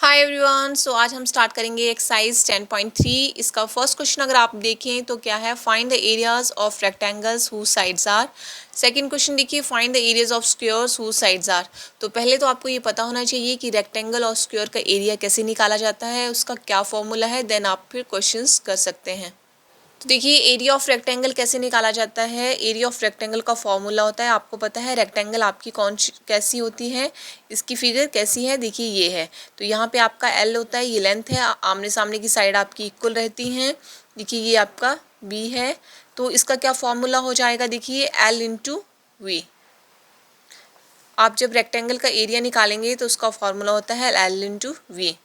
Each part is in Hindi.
Hi everyone. सो आज हम स्टार्ट करेंगे एक्सरसाइज 10.3। इसका फर्स्ट क्वेश्चन अगर आप देखें तो क्या है, find the areas of rectangles whose sides are. Second question देखिए, find the areas of squares whose sides are. तो पहले तो आपको ये पता होना चाहिए कि रेक्टेंगल और स्क्वायर का एरिया कैसे निकाला जाता है, उसका क्या फॉर्मूला है, देन आप फिर क्वेश्चंस कर सकते हैं। तो देखिए, एरिया ऑफ रेक्टेंगल कैसे निकाला जाता है। एरिया ऑफ रेक्टेंगल का फॉर्मूला होता है, आपको पता है रेक्टेंगल आपकी कैसी होती है, इसकी फिगर कैसी है, देखिए ये है। तो यहाँ पे आपका एल होता है, ये लेंथ है, आमने सामने की साइड आपकी इक्वल रहती हैं। देखिए ये आपका बी है, तो इसका क्या फॉर्मूला हो जाएगा, देखिए एल इंटू वी। आप जब रेक्टेंगल का एरिया निकालेंगे तो उसका फॉर्मूला होता है एल इंटू वी।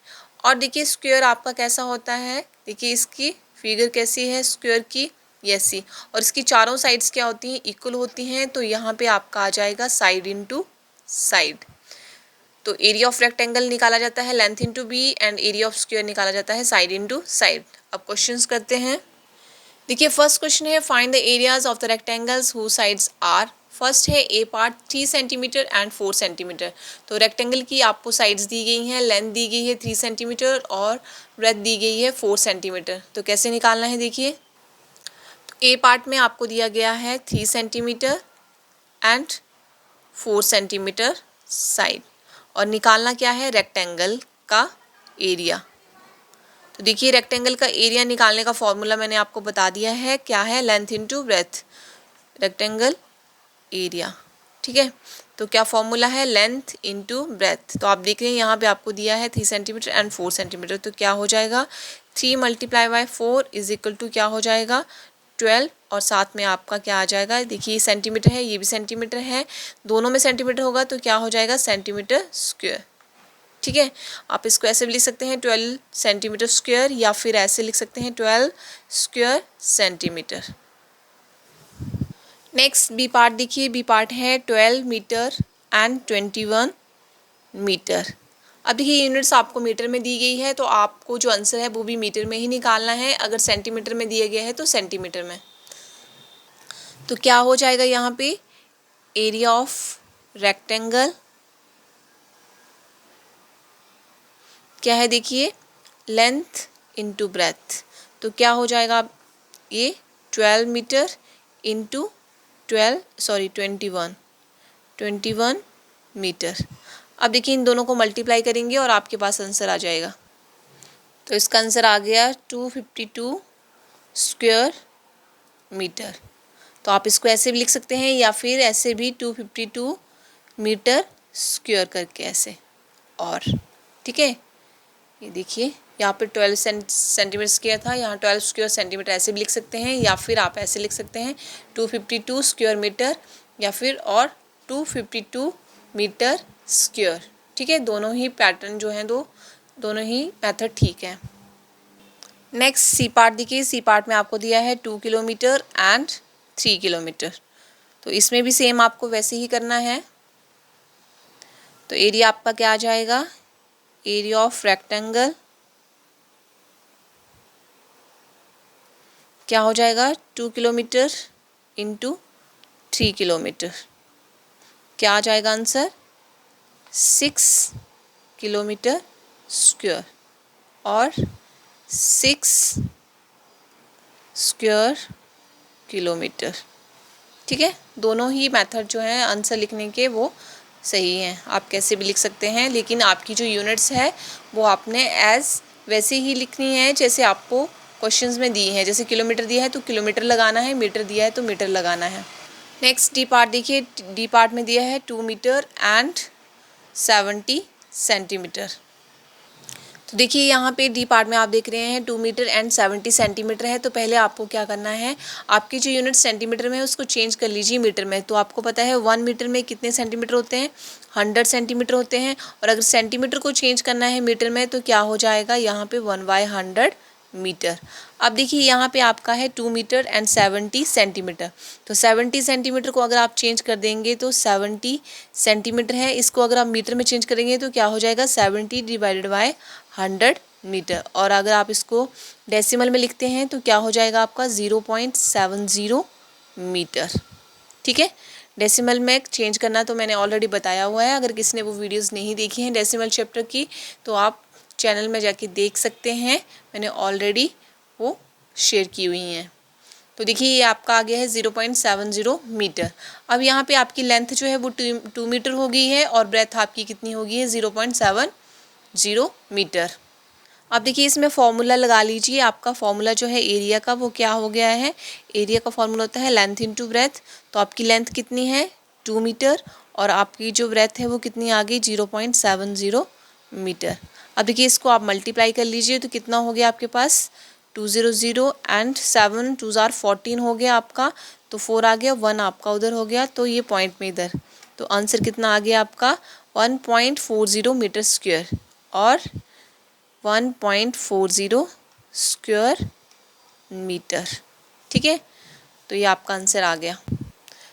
और देखिए स्क्वायर आपका कैसा होता है, देखिए इसकी फिगर कैसी है स्क्वायर की, ऐसी। और इसकी चारों साइड्स क्या होती हैं, इक्वल होती हैं। तो यहाँ पे आपका आ जाएगा साइड इंटू साइड। तो एरिया ऑफ रेक्टेंगल निकाला जाता है length into B, and area of square निकाला जाता है साइड इंटू साइड। अब क्वेश्चंस करते हैं। देखिए फर्स्ट क्वेश्चन है, find the areas of the rectangles who sides are. First है A part 3 centimetre and 4 centimetre. तो रेक्टेंगल की आपको साइड्स दी गई हैं, लेंथ दी गई है 3 सेंटीमीटर और ब्रेथ दी गई है 4 सेंटीमीटर। तो कैसे निकालना है, देखिए तो ए पार्ट में आपको दिया गया है 3 सेंटीमीटर एंड 4 सेंटीमीटर साइड, और निकालना क्या है, रेक्टेंगल का एरिया। तो देखिए रेक्टेंगल का एरिया निकालने का फॉर्मूला मैंने आपको बता दिया है, क्या है, length into breadth, rectangle area. ठीक है, तो क्या फॉर्मूला है, लेंथ इंटू ब्रेथ। तो आप देख रहे हैं यहाँ पे आपको दिया है 3 सेंटीमीटर एंड 4 सेंटीमीटर। तो क्या हो जाएगा, 3 multiply by 4 is equal to क्या हो जाएगा, 12। और साथ में आपका क्या आ जाएगा, देखिए ये सेंटीमीटर है, ये भी सेंटीमीटर है, दोनों में सेंटीमीटर होगा तो क्या हो जाएगा, सेंटीमीटर स्क्वायर। ठीक है, आप इसको ऐसे भी लिख सकते हैं 12 सेंटीमीटर स्क्वायर, या फिर ऐसे लिख सकते हैं 12 square centimetre. Next B part देखिए, बी पार्ट है 12 मीटर एंड 21 मीटर। अब देखिए यूनिट्स आपको मीटर में दी गई है, तो आपको जो आंसर है वो भी मीटर में ही निकालना है। अगर सेंटीमीटर में दिया गया है तो सेंटीमीटर में। तो क्या हो जाएगा यहाँ पे, एरिया ऑफ रेक्टेंगल क्या है, देखिए लेंथ इंटू ब्रेथ। तो क्या हो जाएगा, ये 12 मीटर इंटू 21 मीटर। अब देखिए इन दोनों को मल्टीप्लाई करेंगे और आपके पास आंसर आ जाएगा। तो इसका आंसर आ गया 252 स्क्वायर मीटर। तो आप इसको ऐसे भी लिख सकते हैं, या फिर ऐसे भी 252 मीटर स्क्वायर करके ऐसे। और ठीक है, ये देखिए यहाँ पे 12 सेंटीमीटर स्क्वायर था, यहाँ 12 स्क्वायर सेंटीमीटर ऐसे भी लिख सकते हैं, या फिर आप ऐसे लिख सकते हैं 252 स्क्वायर मीटर, या फिर और 252 मीटर स्क्वायर। ठीक है, दोनों ही पैटर्न जो हैं दोनों ही मेथड ठीक है। नेक्स्ट सी पार्ट देखिए, सी पार्ट में आपको दिया है 2 किलोमीटर एंड 3 किलोमीटर। तो इसमें भी सेम आपको वैसे ही करना है। तो एरिया आपका क्या आ जाएगा, एरिया ऑफ रेक्टेंगल क्या हो जाएगा, 2 किलोमीटर इंटू 3 किलोमीटर। क्या आ जाएगा आंसर, 6 किलोमीटर स्क्वायर और 6 स्क्वायर किलोमीटर। ठीक है, दोनों ही मेथड जो हैं आंसर लिखने के वो सही हैं, आप कैसे भी लिख सकते हैं, लेकिन आपकी जो यूनिट्स है वो आपने एज वैसे ही लिखनी है जैसे आपको क्वेश्चंस में दी है। जैसे किलोमीटर दिया है तो किलोमीटर लगाना है, मीटर दिया है तो मीटर लगाना है। नेक्स्ट डी पार्ट देखिए, डी पार्ट में दिया है 2 मीटर एंड 70 सेंटीमीटर। तो देखिए यहाँ पे डी पार्ट में आप देख रहे हैं 2 मीटर एंड 70 सेंटीमीटर है। तो पहले आपको क्या करना है, आपकी जो यूनिट सेंटीमीटर में है उसको चेंज कर लीजिए मीटर में। तो आपको पता है 1 मीटर में कितने सेंटीमीटर होते हैं, 100 सेंटीमीटर होते हैं। और अगर सेंटीमीटर को चेंज करना है मीटर में तो क्या हो जाएगा, यहाँ पे 1/100 मीटर। अब देखिए यहाँ पे आपका है 2 मीटर एंड 70 सेंटीमीटर। तो 70 सेंटीमीटर को अगर आप चेंज कर देंगे तो 70 सेंटीमीटर है, इसको अगर आप मीटर में चेंज करेंगे तो क्या हो जाएगा, 70 डिवाइडेड बाय 100 मीटर। और अगर आप इसको डेसिमल में लिखते हैं तो क्या हो जाएगा आपका 0.70 मीटर। ठीक है, डेसिमल में चेंज करना तो मैंने ऑलरेडी बताया हुआ है। अगर किसी ने वो वीडियोस नहीं देखी हैं डेसिमल चैप्टर की तो आप चैनल में जाके देख सकते हैं, मैंने ऑलरेडी वो शेयर की हुई हैं। तो देखिए ये आपका आ गया है 0.70 मीटर। अब यहाँ पे आपकी लेंथ जो है वो 2 मीटर हो गई है और ब्रेथ आपकी कितनी हो गई है 0.70 मीटर। अब देखिए इसमें फॉर्मूला लगा लीजिए। आपका फॉर्मूला जो है एरिया का वो क्या हो गया है, एरिया का फॉर्मूला होता है लेंथ इनटू ब्रेथ। तो आपकी लेंथ कितनी है 2 मीटर और आपकी जो ब्रेथ है वो कितनी आ गई 0.70 मीटर। अब देखिए इसको आप मल्टीप्लाई कर लीजिए तो कितना हो गया आपके पास 200 एंड 7 2 जार 14 हो गया आपका। तो 4 आ गया, 1 आपका उधर हो गया, तो ये पॉइंट में इधर। तो आंसर कितना आ गया आपका 1.40 मीटर स्क्वायर और 1.40 स्क्वायर मीटर। ठीक है, तो ये आपका आंसर आ गया।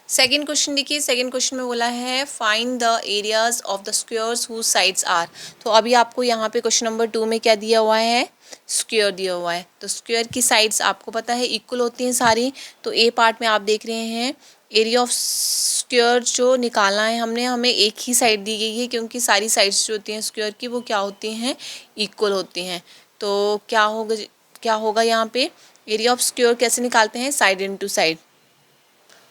सेकेंड क्वेश्चन देखिए, सेकेंड क्वेश्चन में बोला है find the areas of the squares whose sides are. तो अभी आपको यहाँ पे क्वेश्चन नंबर 2 में क्या दिया हुआ है, स्क्वायर दिया हुआ है। तो स्क्वायर की साइड्स आपको पता है इक्वल होती हैं सारी। तो ए पार्ट में आप देख रहे हैं एरिया ऑफ स्क्वायर जो निकालना है हमने, हमें एक ही साइड दी गई है क्योंकि सारी साइड्स जो होती हैं स्क्वायर की वो क्या होती हैं, इक्वल होती हैं। तो क्या होगा यहाँ पे एरिया ऑफ स्क्वायर कैसे निकालते हैं, साइड इनटू साइड।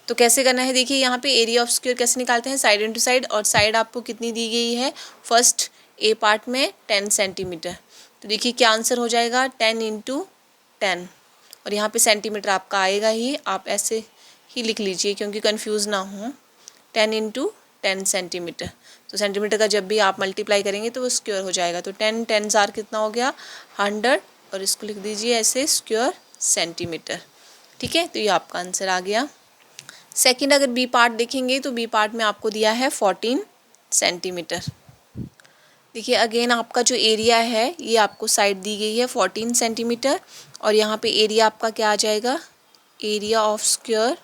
तो कैसे करना है देखिए, यहाँ पे एरिया ऑफ स्क्वायर कैसे निकालते हैं, साइड इनटू साइड। और साइड आपको कितनी दी गई है फर्स्ट ए पार्ट में 10 सेंटीमीटर। तो देखिए क्या आंसर हो जाएगा 10 इंटू 10 और यहाँ पे सेंटीमीटर आपका आएगा ही, आप ऐसे ही लिख लीजिए क्योंकि कंफ्यूज ना हो। 10 इंटू 10 सेंटीमीटर। तो सेंटीमीटर का जब भी आप मल्टीप्लाई करेंगे तो वो स्क्वायर हो जाएगा। तो 10 10 जार कितना हो गया 100 और इसको लिख दीजिए ऐसे स्क्वायर सेंटीमीटर। ठीक है, तो ये आपका आंसर आ गया। सेकंड अगर बी पार्ट देखेंगे तो बी पार्ट में आपको दिया है 14 सेंटीमीटर। देखिए अगेन आपका जो एरिया है ये आपको साइड दी गई है 14 सेंटीमीटर और यहाँ पे एरिया आपका क्या आ जाएगा, area of square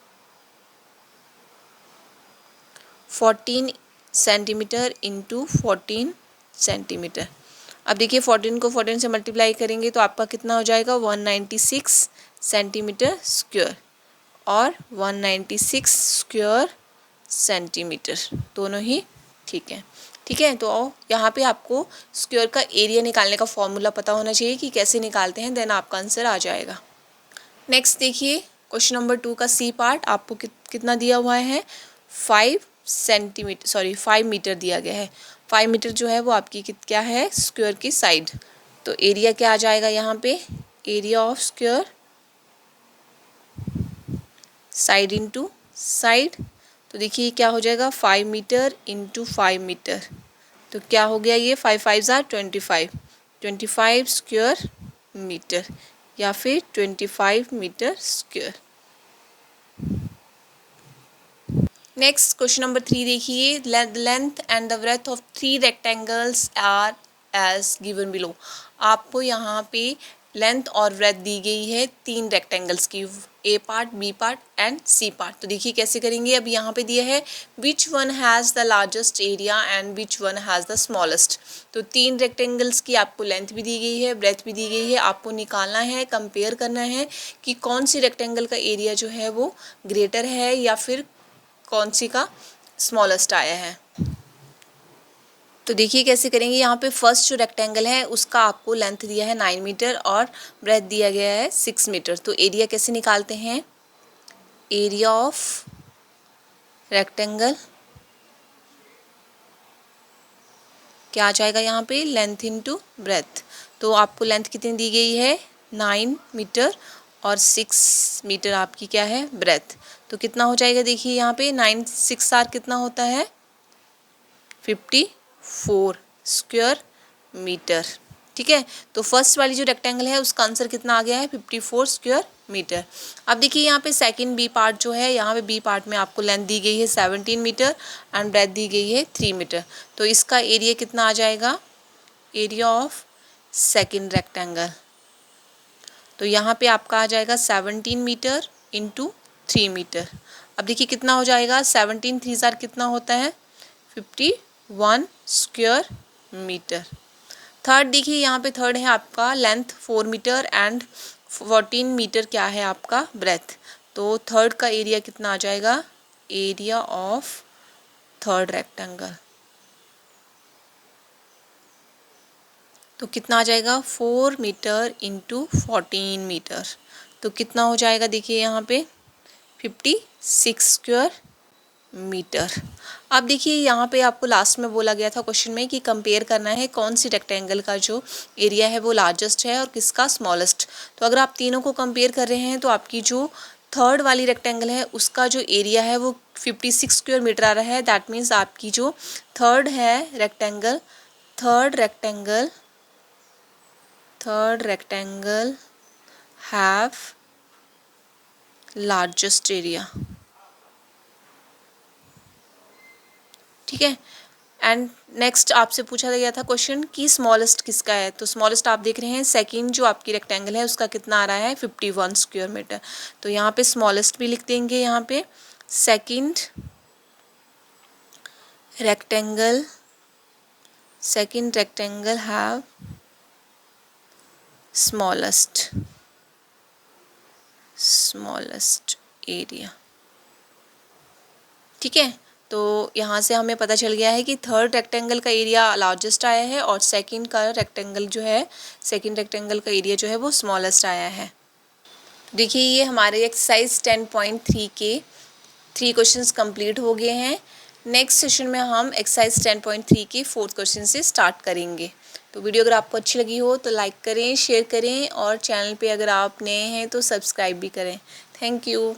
14 centimetre into 14 centimetre. अब देखिए 14 को 14 से मल्टीप्लाई करेंगे तो आपका कितना हो जाएगा 196 सेंटीमीटर स्क्वायर और 196 स्क्वायर सेंटीमीटर, दोनों ही ठीक है। ठीक है, तो यहाँ पे आपको स्क्वायर का एरिया निकालने का फॉर्मूला पता होना चाहिए कि कैसे निकालते हैं, देन आपका आंसर आ जाएगा। नेक्स्ट देखिए क्वेश्चन नंबर 2 का सी पार्ट आपको कितना दिया हुआ है 5 मीटर दिया गया है। 5 मीटर जो है वो आपकी क्या है स्क्वायर की साइड। तो एरिया क्या आ जाएगा यहाँ पे, area of square side into side. तो देखिए क्या हो जाएगा 5 मीटर इंटू 5 मीटर। तो क्या हो गया ये 5 5 ज़ा 25 स्क्वायर मीटर या फिर 25 metre square. Next question number 3 देखिए, length and the breadth of 3 rectangles are as given below. आपको यहाँ पे लेंथ और ब्रेथ दी गई है 3 रेक्टेंगल्स की, A part B part and C part. तो देखिए कैसे करेंगे, अब यहाँ पे दिया है which one has the largest area and which one has the smallest. तो 3 रेक्टेंगल्स की आपको लेंथ भी दी गई है, ब्रेथ भी दी गई है, आपको निकालना है, कंपेयर करना है कि कौन सी रेक्टेंगल का एरिया जो है वो ग्रेटर है या फिर कौन सी का स्मॉलेस्ट आया है। तो देखिए कैसे करेंगे, यहाँ पे फर्स्ट जो रेक्टेंगल है उसका आपको लेंथ दिया है 9 मीटर और ब्रेथ दिया गया है 6 मीटर। तो एरिया कैसे निकालते हैं, एरिया ऑफ रेक्टेंगल क्या आ जाएगा यहाँ पे लेंथ इनटू ब्रेथ। तो आपको लेंथ कितनी दी गई है 9 मीटर और 6 मीटर आपकी क्या है ब्रेथ। तो कितना हो जाएगा देखिए यहाँ पे 9 6 आर कितना होता है 54 स्क्वायर मीटर। ठीक है, तो फर्स्ट वाली जो रेक्टेंगल है उसका आंसर कितना आ गया है 54 स्क्वायर मीटर। अब देखिए यहाँ पे सेकंड बी पार्ट जो है, यहाँ पे बी पार्ट में आपको लेंथ दी गई है 17 मीटर एंड ब्रेथ दी गई है 3 मीटर। तो इसका एरिया कितना आ जाएगा, एरिया ऑफ सेकंड रेक्टेंगल। तो यहाँ पे आपका आ जाएगा 17 मीटर इंटू 3 मीटर। अब देखिए कितना हो जाएगा 17 3 ज़ार कितना होता है 51 स्क्वायर मीटर। थर्ड देखिए यहाँ पे थर्ड है आपका लेंथ 4 मीटर एंड 14 मीटर क्या है आपका ब्रेथ। तो थर्ड का एरिया कितना आ जाएगा, एरिया ऑफ थर्ड रेक्टेंगल। तो कितना आ जाएगा 4 मीटर इंटू 14 मीटर, तो कितना हो जाएगा देखिए यहाँ पे 56 स्क्वायर मीटर। अब देखिए यहाँ पे आपको लास्ट में बोला गया था क्वेश्चन में कि कंपेयर करना है कौन सी रेक्टेंगल का जो एरिया है वो लार्जेस्ट है और किसका स्मॉलेस्ट। तो अगर आप तीनों को कंपेयर कर रहे हैं तो आपकी जो थर्ड वाली रेक्टेंगल है उसका जो एरिया है वो 56 स्क्वायर मीटर आ रहा है। दैट मीन्स आपकी जो third rectangle have largest area, ठीक है। एंड नेक्स्ट आपसे पूछा गया था क्वेश्चन कि स्मॉलेस्ट किसका है, तो स्मॉलेस्ट आप देख रहे हैं सेकंड जो आपकी रेक्टेंगल है उसका कितना आ रहा है 51 स्क्वायर मीटर। तो यहाँ पे स्मॉलेस्ट भी लिख देंगे, यहाँ पे second rectangle have smallest area, ठीक है। तो यहाँ से हमें पता चल गया है कि थर्ड रेक्टेंगल का एरिया लार्जेस्ट आया है और सेकंड रेक्टेंगल का एरिया जो है वो स्मॉलेस्ट आया है। देखिए ये हमारे एक्सरसाइज 10.3 के 3 क्वेश्चंस कंप्लीट हो गए हैं। नेक्स्ट सेशन में हम एक्सरसाइज 10.3 के 4th क्वेश्चन से स्टार्ट करेंगे। तो वीडियो अगर आपको अच्छी लगी हो तो लाइक करें, शेयर करें और चैनल पे अगर आप नए हैं तो सब्सक्राइब भी करें। Thank you.